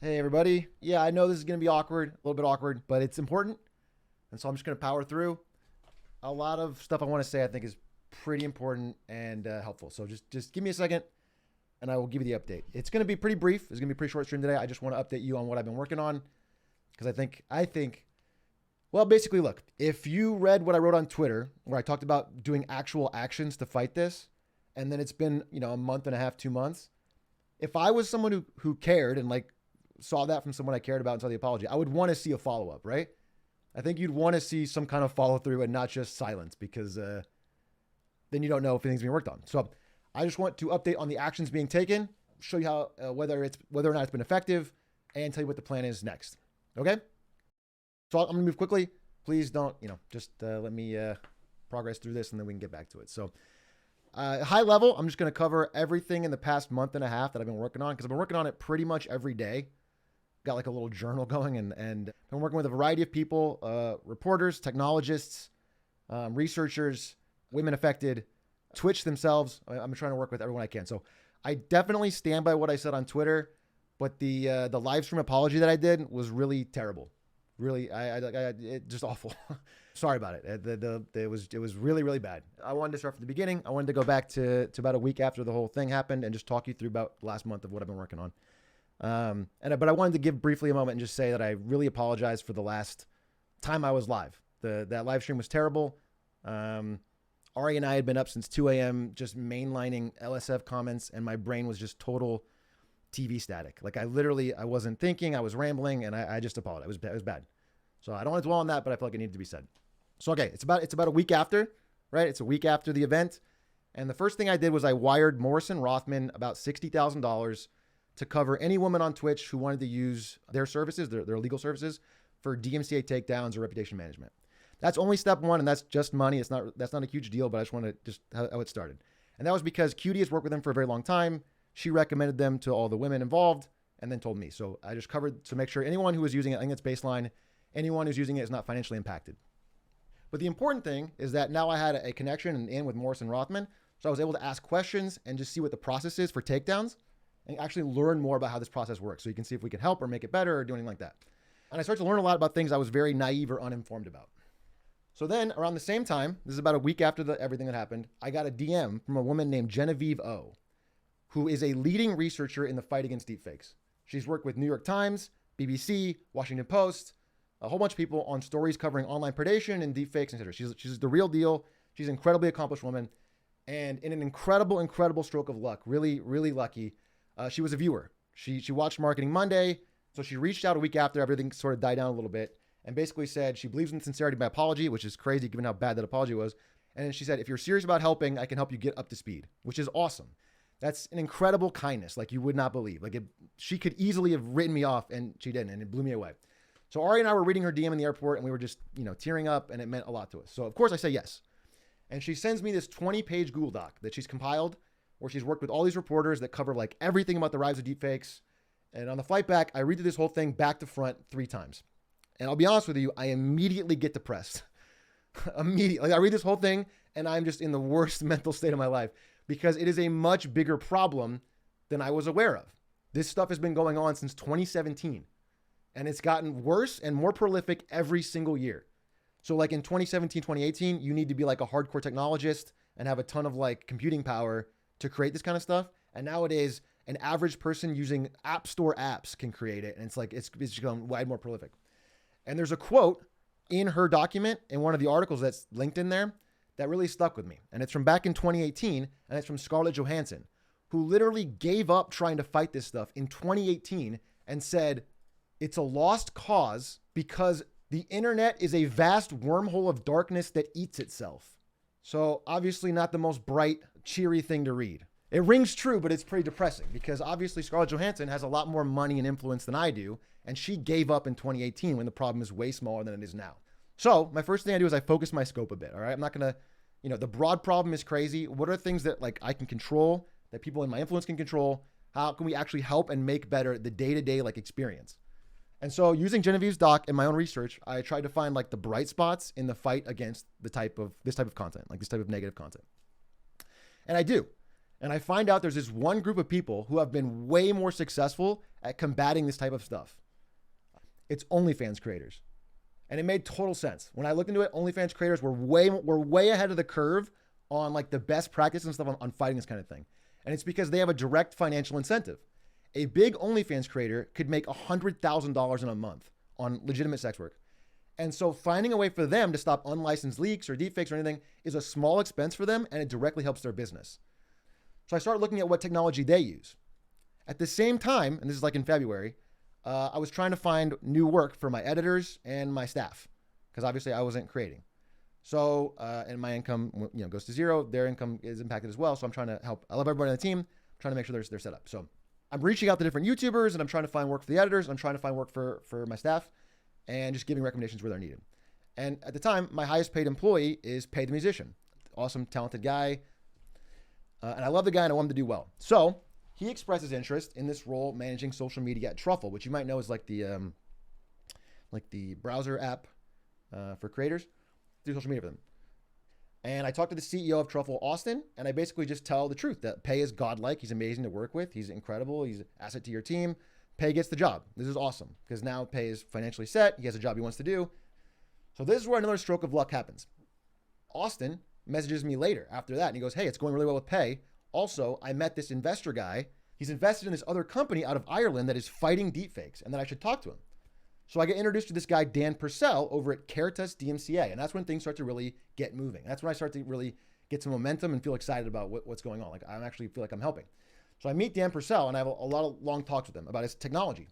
Hey, everybody. Yeah, I know this is going to be awkward, a little bit awkward, but it's important. And so I'm just going to power through. A lot of stuff I want to say, I think, is pretty important and helpful. So just give me a second and I will give you the update. It's going to be pretty brief. It's going to be a pretty short stream today. I just want to update you on what I've been working on because well, basically, look, if you read what I wrote on Twitter, where I talked about doing actual actions to fight this, and then it's been, a month and a half, 2 months, if I was someone who cared and like saw that from someone I cared about and saw the apology, I would want to see a follow up, right? I think you'd want to see some kind of follow through and not just silence because then you don't know if anything's being worked on. So I just want to update on the actions being taken, show you how whether or not it's been effective, and tell you what the plan is next. Okay? So I'm gonna move quickly. Please don't, just let me progress through this and then we can get back to it. So high level, I'm just gonna cover everything in the past month and a half that I've been working on because I've been working on it pretty much every day. Got like a little journal going and been working with a variety of people, reporters, technologists, researchers, women affected, Twitch themselves. I'm trying to work with everyone I can. So I definitely stand by what I said on Twitter, but the live stream apology that I did was really terrible. Really, it just awful. Sorry about it. It was really, really bad. I wanted to start from the beginning. I wanted to go back to about a week after the whole thing happened and just talk you through about the last month of what I've been working on. But I wanted to give briefly a moment and just say that I really apologize for the last time I was live. That live stream was terrible. Ari and I had been up since 2 a.m. just mainlining LSF comments, and my brain was just total TV static. Like I wasn't thinking, I was rambling, and I just apologize. It was bad. So I don't want to dwell on that, but I feel like it needed to be said. So okay, it's about a week after, right? It's a week after the event. And the first thing I did was I wired Morrison Rothman about $60,000 to cover any woman on Twitch who wanted to use their services, their legal services, for DMCA takedowns or reputation management. That's only step one, and that's just money. That's not a huge deal, but I just want to just how it started. And that was because Cutie has worked with them for a very long time. She recommended them to all the women involved and then told me. So I just covered to make sure anyone who was using it, I think it's baseline, anyone who's using it is not financially impacted. But the important thing is that now I had a connection and in with Morrison Rothman. So I was able to ask questions and just see what the process is for takedowns and actually learn more about how this process works. So you can see if we can help or make it better or do anything like that. And I started to learn a lot about things I was very naive or uninformed about. So then around the same time, this is about a week after everything that happened, I got a DM from a woman named Genevieve O, who is a leading researcher in the fight against deepfakes. She's worked with New York Times, BBC, Washington Post, a whole bunch of people on stories covering online predation and deepfakes, etc. She's the real deal. She's an incredibly accomplished woman. And in an incredible, incredible stroke of luck, really, really lucky, she was a viewer. She watched Marketing Monday, so she reached out a week after everything sort of died down a little bit and basically said she believes in the sincerity of my apology, which is crazy given how bad that apology was. And then she said, if you're serious about helping, I can help you get up to speed, which is awesome. That's an incredible kindness, like you would not believe. She could easily have written me off, and she didn't, and it blew me away. So Ari and I were reading her DM in the airport, and we were just, tearing up, and it meant a lot to us. So of course I say yes. And she sends me this 20-page Google Doc that she's compiled, where she's worked with all these reporters that cover like everything about the rise of deepfakes. And on the flight back, I read through this whole thing back to front 3 times. And I'll be honest with you, I immediately get depressed. Immediately. I read this whole thing, and I'm just in the worst mental state of my life because it is a much bigger problem than I was aware of. This stuff has been going on since 2017, and it's gotten worse and more prolific every single year. So like in 2017, 2018, you need to be like a hardcore technologist and have a ton of like computing power to create this kind of stuff. And nowadays, an average person using App Store apps can create it. And it's become wide more prolific. And there's a quote in her document in one of the articles that's linked in there that really stuck with me. And it's from back in 2018, and it's from Scarlett Johansson, who literally gave up trying to fight this stuff in 2018 and said, it's a lost cause because the internet is a vast wormhole of darkness that eats itself. So obviously not the most bright, cheery thing to read. It rings true, but it's pretty depressing because obviously Scarlett Johansson has a lot more money and influence than I do. And she gave up in 2018 when the problem is way smaller than it is now. So my first thing I do is I focus my scope a bit. All right. I'm not going to, the broad problem is crazy. What are things that like I can control, that people in my influence can control? How can we actually help and make better the day-to-day like experience? And so using Genevieve's doc and my own research, I tried to find like the bright spots in the fight against this type of content, like this type of negative content. And I do. And I find out there's this one group of people who have been way more successful at combating this type of stuff. It's OnlyFans creators. And it made total sense. When I looked into it, OnlyFans creators were way ahead of the curve on like the best practice and stuff on fighting this kind of thing. And it's because they have a direct financial incentive. A big OnlyFans creator could make $100,000 in a month on legitimate sex work. And so finding a way for them to stop unlicensed leaks or deepfakes or anything is a small expense for them, and it directly helps their business. So I started looking at what technology they use. At the same time, and this is like in February, I was trying to find new work for my editors and my staff, because obviously I wasn't creating. So, and my income, goes to zero. Their income is impacted as well. So I'm trying to help. I love everybody on the team. I'm trying to make sure they're set up. So I'm reaching out to different YouTubers, and I'm trying to find work for the editors. I'm trying to find work for my staff, and just giving recommendations where they're needed. And at the time, my highest paid employee is Pay the Musician. Awesome, talented guy. And I love the guy, and I want him to do well. So he expresses interest in this role managing social media at Truffle, which you might know is like the browser app for creators. Do social media for them. And I talked to the CEO of Truffle, Austin, and I basically just tell the truth that Pay is godlike. He's amazing to work with. He's incredible. He's an asset to your team. Pay gets the job. This is awesome because now Pay is financially set. He has a job he wants to do. So this is where another stroke of luck happens. Austin messages me later after that, and he goes, hey, it's going really well with Pay. Also, I met this investor guy. He's invested in this other company out of Ireland that is fighting deepfakes, and that I should talk to him. So I get introduced to this guy, Dan Purcell, over at Caritas DMCA. And that's when things start to really get moving. That's when I start to really get some momentum and feel excited about what's going on. Like I actually feel like I'm helping. So I meet Dan Purcell, and I have a lot of long talks with him about his technology.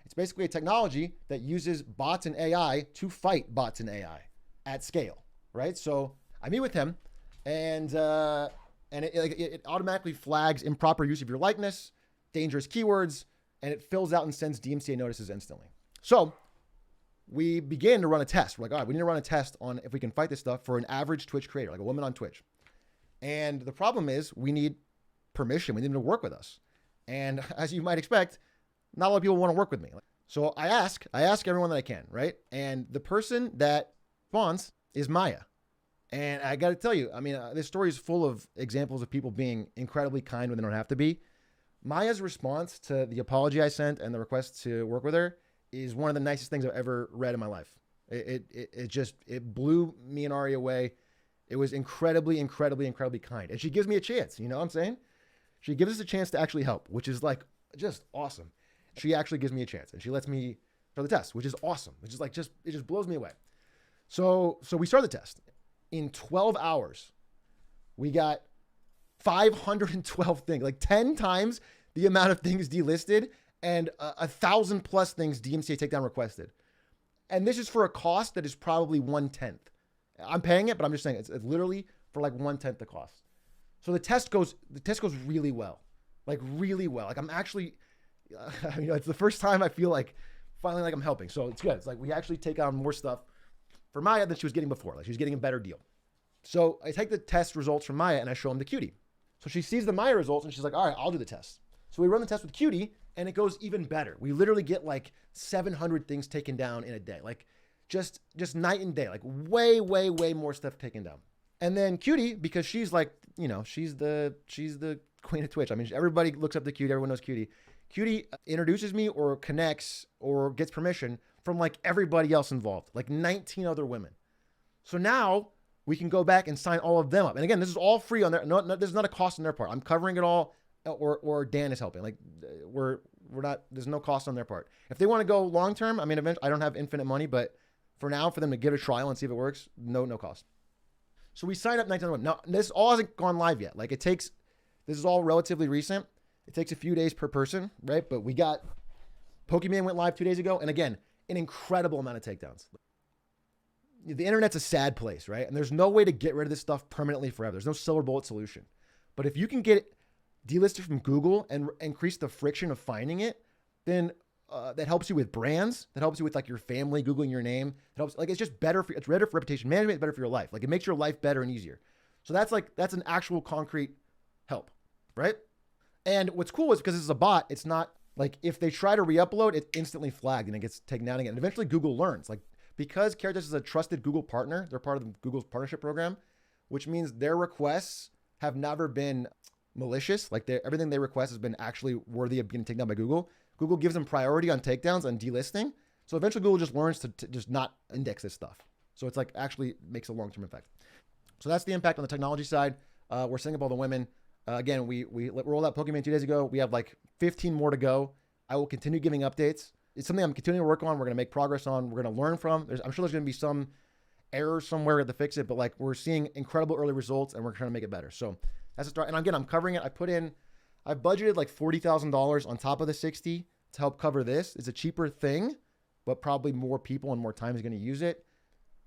It's basically a technology that uses bots and AI to fight bots and AI at scale, right? So I meet with him, and it automatically flags improper use of your likeness, dangerous keywords, and it fills out and sends DMCA notices instantly. So we began to run a test. We're like, all right, we need to run a test on if we can fight this stuff for an average Twitch creator, like a woman on Twitch. And the problem is we need permission. We need them to work with us. And as you might expect, not a lot of people want to work with me. So I ask everyone that I can, right? And the person that responds is Maya. And I got to tell you, I mean, this story is full of examples of people being incredibly kind when they don't have to be. Maya's response to the apology I sent and the request to work with her is one of the nicest things I've ever read in my life. It blew me and Ari away. It was incredibly kind. And she gives me a chance. You know what I'm saying? She gives us a chance to actually help, which is like just awesome. She actually gives me a chance, and she lets me start the test, which is awesome. Which is like it just blows me away. So we start the test. In 12 hours, we got 512 things, like 10 times the amount of things delisted, and 1,000 plus things DMCA takedown requested. And this is for a cost that is probably 1/10. I'm paying it, but I'm just saying it's literally for like 1/10 the cost. So the test goes really well, like really well. Like I'm actually, it's the first time I feel like finally like I'm helping. So it's good. It's like we actually take on more stuff for Maya than she was getting before. Like she was getting a better deal. So I take the test results from Maya and I show them to Cutie. So she sees the Maya results and she's like, all right, I'll do the test. So we run the test with Cutie and it goes even better. We literally get like 700 things taken down in a day. Like just night and day, like way more stuff taken down. And then Cutie, because she's like, she's the queen of Twitch. I mean, everybody looks up to Cutie. Everyone knows Cutie. Cutie introduces me or connects or gets permission from like everybody else involved, like 19 other women. So now we can go back and sign all of them up. And again, this is all free on their, no, there's not a cost on their part. I'm covering it all, or Dan is helping. Like we're not, there's no cost on their part. If they want to go long-term, I mean, eventually I don't have infinite money, but for now, for them to give it a trial and see if it works, no cost. So we signed up 19 women. Now, this all hasn't gone live yet. Like this is all relatively recent. It takes a few days per person, right? But we got, Pokemon went live 2 days ago. And again, an incredible amount of takedowns. The internet's a sad place, right? And there's no way to get rid of this stuff permanently forever. There's no silver bullet solution. But if you can get it delisted from Google and increase the friction of finding it, then that helps you with brands. That helps you with like your family Googling your name. It helps, like, it's just better for, it's better for reputation management. It's better for your life. Like it makes your life better and easier. So that's an actual concrete help, right? And what's cool is because this is a bot, it's not like if they try to re-upload, it's instantly flagged and it gets taken down again. And eventually Google learns, like, because Caritas is a trusted Google partner, they're part of Google's partnership program, which means their requests have never been malicious, like everything they request has been actually worthy of being taken down by Google, Google gives them priority on takedowns and delisting. So eventually Google just learns to just not index this stuff. So it's like actually makes a long-term effect. So that's the impact on the technology side. We're setting up all the women. Again, we rolled out Pokemon 2 days ago. We have like 15 more to go. I will continue giving updates. It's something I'm continuing to work on. We're going to make progress on. We're going to learn from. I'm sure there's going to be some errors somewhere to fix it, but like we're seeing incredible early results and we're trying to make it better. So that's a start. And again, I'm covering it. I budgeted like $40,000 on top of the 60 to help cover this. It's a cheaper thing, but probably more people and more time is going to use it.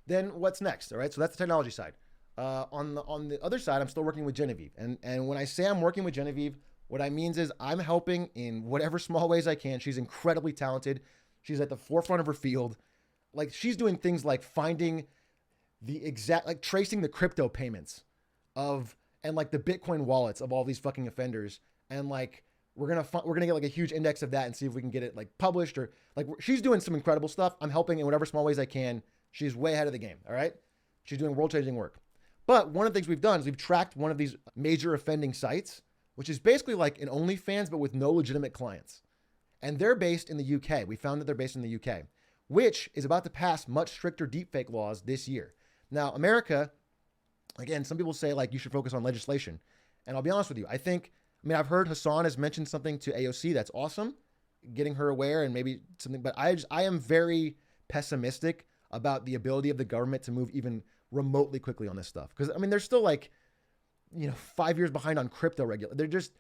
Then what's next? All right. So that's the technology side. On the other side, I'm still working with Genevieve. And when I say I'm working with Genevieve, what I means is I'm helping in whatever small ways I can. She's incredibly talented. She's at the forefront of her field. Like she's doing things like finding the exact, like tracing the crypto payments of, and like the Bitcoin wallets of all these fucking offenders. And like, we're going to get like a huge index of that and see if we can get it like published or like she's doing some incredible stuff. I'm helping in whatever small ways I can. She's way ahead of the game. All right. She's doing world changing work. But one of the things we've done is we've tracked one of these major offending sites, which is basically like an OnlyFans, but with no legitimate clients. And they're based in the UK. We found that they're based in the UK, which is about to pass much stricter deepfake laws this year. Now, America, again, some people say like you should focus on legislation. And I'll be honest with you. I've heard Hassan has mentioned something to AOC. That's awesome. Getting her aware and maybe something, but I am very pessimistic about the ability of the government to move even remotely quickly on this stuff. Because they're still like, 5 years behind on crypto regulation. They're just,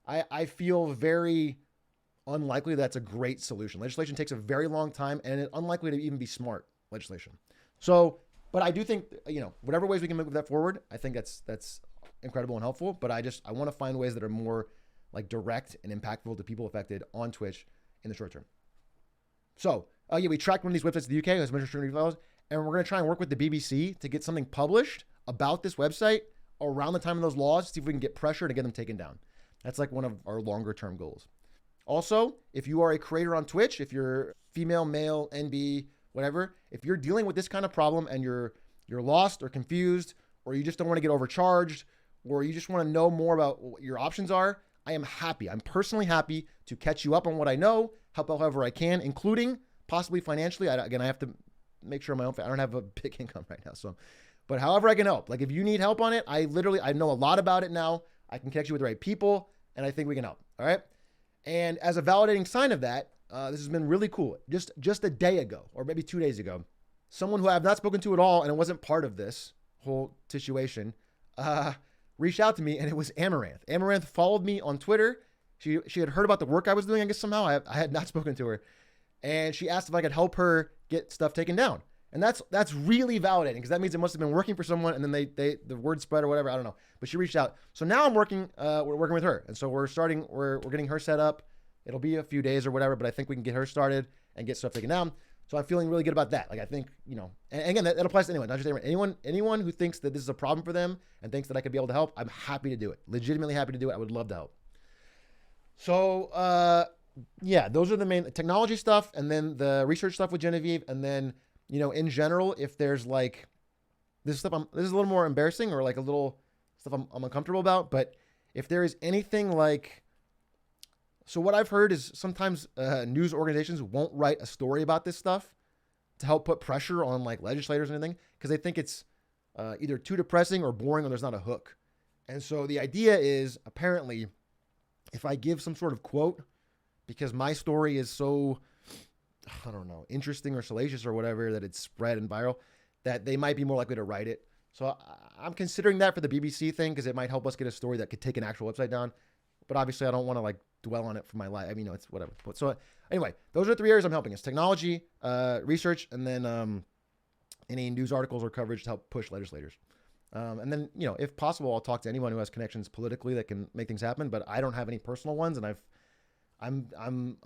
I feel very unlikely that's a great solution. Legislation takes a very long time and it's unlikely to even be smart legislation. So, but I do think, whatever ways we can move that forward, I think that's incredible and helpful. But I want to find ways that are more like direct and impactful to people affected on Twitch in the short term. So, we tracked one of these websites in the UK, as mentioned, and we're going to try and work with the BBC to get something published about this website around the time of those laws, see if we can get pressure to get them taken down. That's like one of our longer term goals. Also, if you are a creator on Twitch, if you're female, male, NB, whatever, if you're dealing with this kind of problem and you're lost or confused, or you just don't want to get overcharged, or you just want to know more about what your options are, I am happy. I'm personally happy to catch you up on what I know, help however I can, including possibly financially. I have to make sure my own, I don't have a big income right now. So, but however I can help, like if you need help on it, I know a lot about it now. I can connect you with the right people and I think we can help. All right. And as a validating sign of that, this has been really cool. Just a day ago, or maybe 2 days ago, someone who I have not spoken to at all, and it wasn't part of this whole situation, reached out to me, and it was Amaranth. Amaranth followed me on Twitter. She had heard about the work I was doing, I guess somehow. I had not spoken to her. And she asked if I could help her get stuff taken down. And that's really validating, because that means it must have been working for someone, and then the word spread or whatever. I don't know. But she reached out. So now we're working with her. And so we're getting her set up. It'll be a few days or whatever, but I think we can get her started and get stuff taken down. So I'm feeling really good about that. Like I think, and again, that applies to anyone, not just anyone who thinks that this is a problem for them and thinks that I could be able to help. I'm happy to do it. Legitimately happy to do it. I would love to help. So, those are the main technology stuff, and then the research stuff with Genevieve. And then, in general, if there's like this is a little more embarrassing or like a little stuff I'm uncomfortable about, but if there is anything like, so what I've heard is sometimes news organizations won't write a story about this stuff to help put pressure on like legislators and anything, because they think it's either too depressing or boring, or there's not a hook. And so the idea is, apparently, if I give some sort of quote, because my story is so, I don't know, interesting or salacious or whatever, that it's spread and viral, that they might be more likely to write it. So I'm considering that for the BBC thing, because it might help us get a story that could take an actual website down. But obviously I don't want to like dwell on it for my life. It's whatever. So anyway, those are the 3 areas I'm helping. It's technology, research, and then any news articles or coverage to help push legislators. And then, if possible, I'll talk to anyone who has connections politically that can make things happen, but I don't have any personal ones, and I'm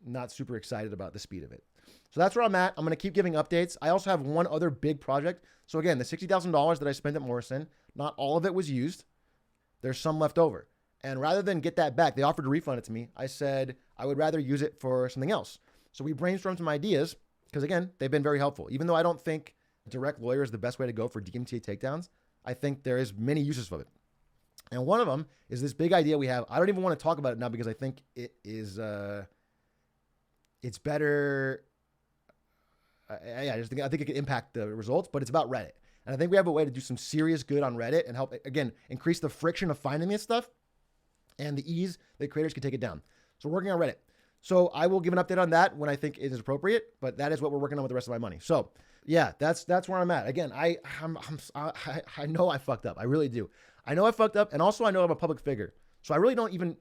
not super excited about the speed of it. So that's where I'm at. I'm going to keep giving updates. I also have one other big project. So again, the $60,000 that I spent at Morrison, not all of it was used. There's some left over. And rather than get that back, they offered to refund it to me. I said I would rather use it for something else. So we brainstormed some ideas, because again, they've been very helpful. Even though I don't think direct lawyer is the best way to go for DMTA takedowns, I think there is many uses of it. And one of them is this big idea we have. I don't even want to talk about it now because I think it is, it's better. I think it could impact the results, but it's about Reddit. And I think we have a way to do some serious good on Reddit and help, again, increase the friction of finding this stuff and the ease that creators can take it down. So we're working on Reddit. So I will give an update on that when I think it is appropriate, but that is what we're working on with the rest of my money. So yeah, that's where I'm at. Again, I know I fucked up. I really do. I know I fucked up, and also I know I'm a public figure. So I really don't even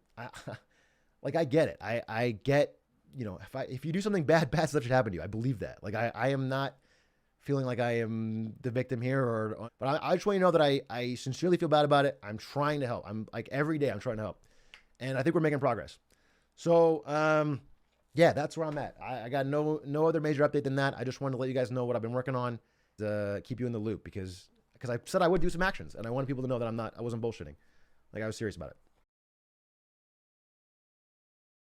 like. I get it. I get, you know, if you do something bad stuff should happen to you. I believe that. Like I am not feeling like I am the victim here, but I just want you to know that I sincerely feel bad about it. I'm trying to help. I'm like every day I'm trying to help, and I think we're making progress. So yeah, that's where I'm at. I got no other major update than that. I just wanted to let you guys know what I've been working on to keep you in the loop because I said I would do some actions, and I wanted people to know that I wasn't bullshitting. Like I was serious about it.